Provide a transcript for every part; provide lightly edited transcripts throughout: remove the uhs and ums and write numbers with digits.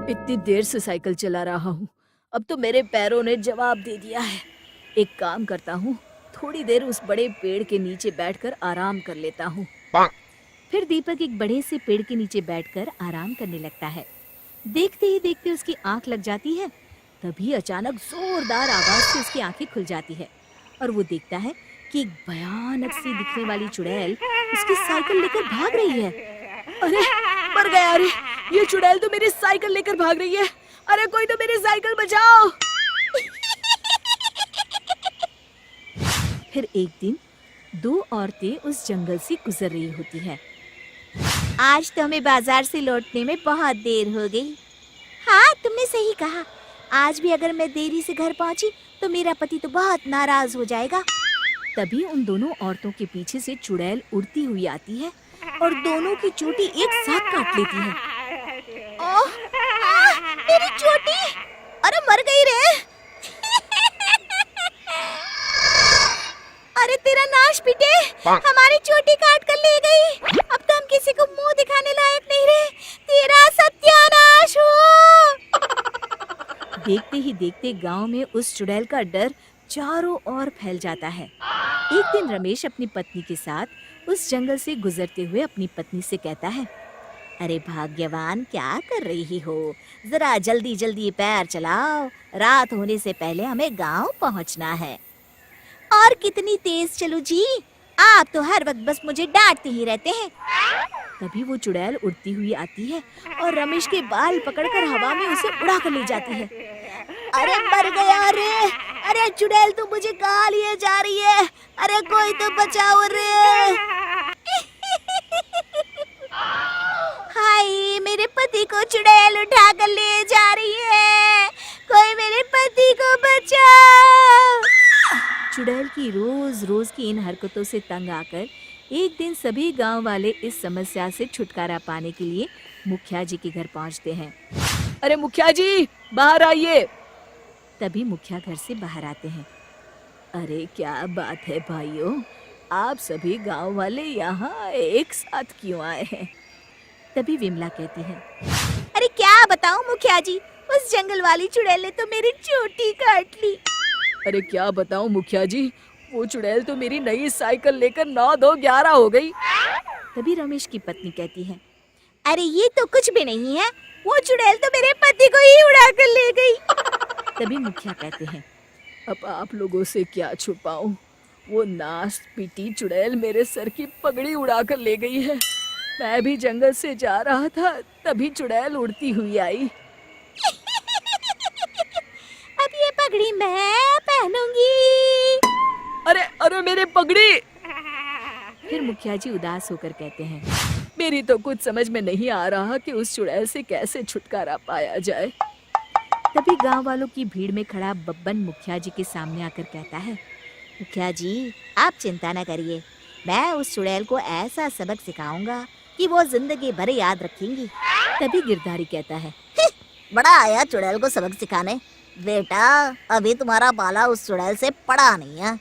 इतनी देर से साइकिल चला रहा हूँ। अब तो मेरे पैरों ने जवाब दे दिया है। एक काम करता हूँ, थोड़ी देर उस बड़े पेड़ के नीचे बैठकर आराम कर लेता हूँ। फिर दीपक एक बड़े से पेड़ के नीचे बैठकर आराम करने लगता है। देखते ही देखते उसकी आंख लग जाती है। तभी अचानक जोरदार आवाज से उसकी आंखें खुल जाती है और वो देखता है कि एक भयानक सी दिखने वाली चुड़ैल उसकी साइकिल लेकर भाग रही है। अरे मर गया! अरे ये चुड़ैल तो मेरी साइकिल लेकर भाग रही है। अरे कोई तो मेरी साइकिल बचाओ! फिर एक दिन दो औरतें उस जंगल से गुजर रही होती है। आज तो हमें बाजार से लौटने में बहुत देर हो गई। हाँ, तुमने सही कहा। आज भी अगर मैं देरी से घर पहुंची तो मेरा पति तो बहुत नाराज हो जाएगा। तभी उन दोनों औरतों के पीछे से चुड़ैल उड़ती हुई आती है और दोनों की चोटी एक साथ काट लेती है। ओह, मेरी चोटी! अरे मर गई रे! अरे तेरा नाश पिटे! हमारी चोटी काट कर ले गई। अब तो हम किसी को मुंह दिखाने लायक नहीं रहे। तेरा सत्यानाश हो! देखते ही देखते गांव में उस चुड़ैल का डर चारों ओर फैल जाता है। एक दिन रमेश अपनी पत्नी के साथ उस जंगल से गुजरते हुए अपनी पत्नी से कहता है, अरे भाग्यवान, क्या कर रही हो? जरा जल्दी जल्दी पैर चलाओ, रात होने से पहले हमें गांव पहुंचना है। और कितनी तेज चलूं जी? आप तो हर वक्त बस मुझे डांटते ही रहते हैं। तभी वो चुड़ैल उड़ती हुई आती है और रमेश के बाल पकड़कर हवा में उसे उड़ा कर ले जाती है। अरे मर गया रे! अरे चुड़ैल तो मुझे कहाँ लिए जा रही है? अरे कोई तो बचाओ रे! हाय, मेरे पति को चुड़ैल उठा कर ले जा रही है। कोई मेरे पति को बचाओ! चुड़ैल की रोज रोज की इन हरकतों से तंग आकर एक दिन सभी गांव वाले इस समस्या से छुटकारा पाने के लिए मुखिया जी के घर पहुंचते हैं। अरे मुखिया जी, बाहर आइए! तभी मुखिया घर से बाहर आते हैं। अरे क्या बात है भाइयों, आप सभी गांव वाले यहाँ एक साथ क्यों आए हैं? तभी विमला कहती है, अरे क्या बताऊं मुखिया जी, उस जंगल वाली चुड़ैल ने तो मेरी चोटी काट ली। अरे क्या बताऊं मुखिया जी, वो चुड़ैल तो मेरी नई साइकिल लेकर 9-2-11 हो गई। तभी रमेश की पत्नी कहती है, अरे ये तो कुछ भी नहीं है, वो चुड़ैल तो मेरे पति को ही उड़ा कर ले गई। तभी मुखिया कहते हैं, अब आप लोगों से क्या छुपाऊं, वो नाश पीटी चुड़ैल मेरे सर की पगड़ी उड़ा कर ले गई है। मैं भी जंगल से जा रहा था, तभी चुड़ैल उड़ती हुई आई। अब ये पगड़ी मैं पहनूंगी। अरे अरे मेरे पगड़ी! फिर मुखिया जी उदास होकर कहते हैं, मेरी तो कुछ समझ में नहीं आ रहा कि उस चुड़ैल से कैसे छुटकारा पाया जाए। तभी गांव वालों की भीड़ में खड़ा बब्बन मुखिया जी के सामने आकर कहता है, मुखिया जी, आप चिंता न करिए, मैं उस चुड़ैल को ऐसा सबक सिखाऊंगा कि वो जिंदगी भर याद रखेंगी। तभी गिरधारी कहता है, बड़ा आया चुड़ैल को सबक सिखाने। बेटा, अभी तुम्हारा बाला उस चुड़ैल से पड़ा नहीं है।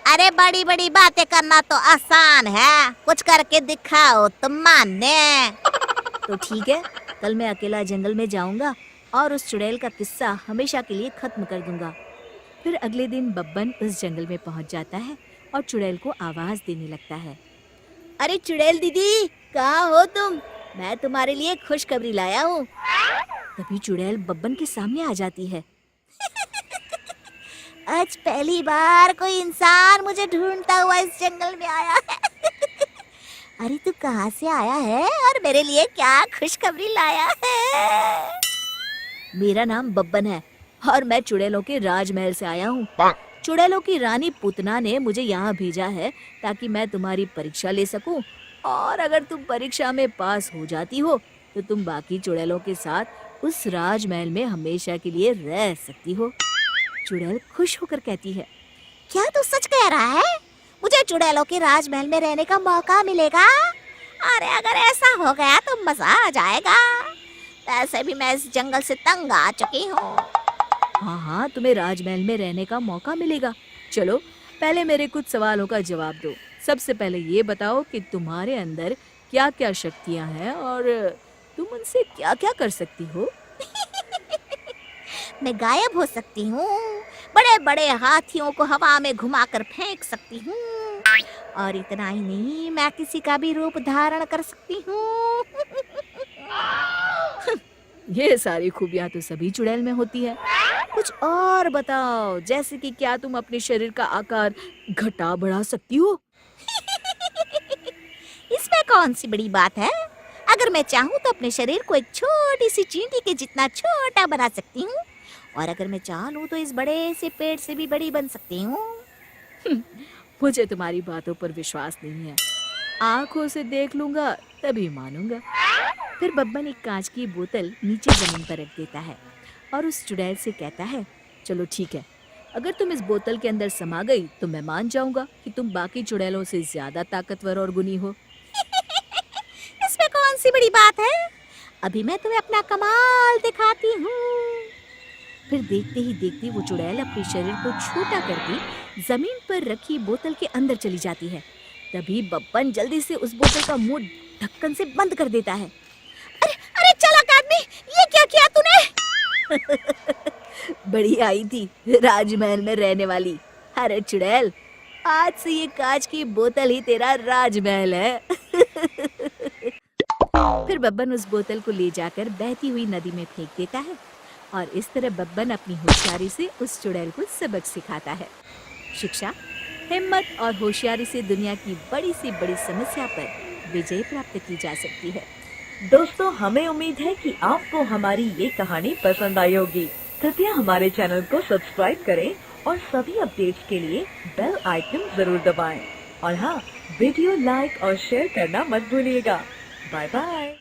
अरे बड़ी बड़ी बातें करना तो आसान है, कुछ करके दिखाओ तुम माने। तो ठीक है, कल मैं अकेला जंगल में जाऊंगा और उस चुड़ैल का किस्सा हमेशा के लिए खत्म कर दूंगा। फिर अगले दिन बब्बन उस जंगल में पहुंच जाता है और चुड़ैल को आवाज देने लगता है, अरे चुड़ैल दीदी, कहाँ हो तुम? मैं तुम्हारे लिए खुशखबरी लाया हूँ। तभी चुड़ैल बब्बन के सामने आ जाती है। आज पहली बार कोई इंसान मुझे ढूंढता हुआ इस जंगल में आया है। अरे तू कहाँ से आया है और मेरे लिए क्या खुशखबरी लाया है? मेरा नाम बब्बन है और मैं चुड़ैलों के राजमहल से आया हूँ। चुड़ैलों की रानी पूतना ने मुझे यहाँ भेजा है ताकि मैं तुम्हारी परीक्षा ले सकूं, और अगर तुम परीक्षा में पास हो जाती हो तो तुम बाकी चुड़ैलों के साथ उस राजमहल में हमेशा के लिए रह सकती हो। चुड़ैल खुश होकर कहती है, क्या तू सच कह रहा है? मुझे चुड़ैलों के राजमहल में रहने का मौका मिलेगा? अरे अगर ऐसा हो गया तो मजा आ जाएगा। वैसे भी मैं इस जंगल से तंग आ चुकी हूँ। हाँ हाँ, तुम्हें राजमहल में रहने का मौका मिलेगा। चलो पहले मेरे कुछ सवालों का जवाब दो। सबसे पहले ये बताओ कि तुम्हारे अंदर क्या क्या शक्तियाँ हैं और तुम उनसे क्या क्या कर सकती हो? मैं गायब हो सकती हूँ, बड़े बड़े हाथियों को हवा में घुमाकर फेंक सकती हूँ, और इतना ही नहीं, मैं किसी का भी रूप धारण कर सकती हूँ। ये सारी खूबियां तो सभी चुड़ैल में होती है। कुछ और बताओ, जैसे कि क्या तुम अपने शरीर का आकार घटा बढ़ा सकती हो? इसमें कौन सी बड़ी बात है? अगर मैं चाहूँ तो अपने शरीर को एक छोटी सी चींटी के जितना छोटा बना सकती हूँ, और अगर मैं चाह लूँ तो इस बड़े से पेड़ से भी बड़ी बन सकती हूँ। मुझे तुम्हारी बातों पर विश्वास नहीं है। आंखों से देख लूंगा तभी मानूंगा। फिर बब्बन एक कांच की बोतल नीचे जमीन पर रख देता है और उस चुड़ैल से कहता है, चलो ठीक है, अगर तुम इस बोतल के अंदर समा गई तो मैं मान जाऊंगा कि तुम बाकी चुड़ैलों से ज्यादा ताकतवर और गुनी हो। इसमें कौन सी बड़ी बात है? अभी मैं तुम्हें अपना कमाल दिखाती हूँ। फिर देखते ही देखते वो चुड़ैल अपने शरीर को छोटा करके जमीन पर रखी बोतल के अंदर चली जाती है। तभी बब्बन जल्दी से उस बोतल का मुंह ढक्कन से बंद कर देता है। अरे अरे चालाक आदमी, ये क्या किया तूने? बड़ी आई थी राजमहल में रहने वाली। अरे चुड़ैल, आज से ये कांच की बोतल ही तेरा राजमहल है। फिर बब्बन उस बोतल को ले जाकर बहती हुई नदी में फेंक देता है और इस तरह बब्बन अपनी होशियारी से उस चुड़ैल को सबक सिखाता है। शिक्षा, हिम्मत और होशियारी से दुनिया की बड़ी से बड़ी समस्या पर विजय प्राप्त की जा सकती है। दोस्तों, हमें उम्मीद है कि आपको हमारी ये कहानी पसंद आई होगी। कृपया हमारे चैनल को सब्सक्राइब करें और सभी अपडेट्स के लिए बेल आइकन जरूर दबाएं। और हाँ, वीडियो लाइक और शेयर करना मत भूलिएगा। Bye bye.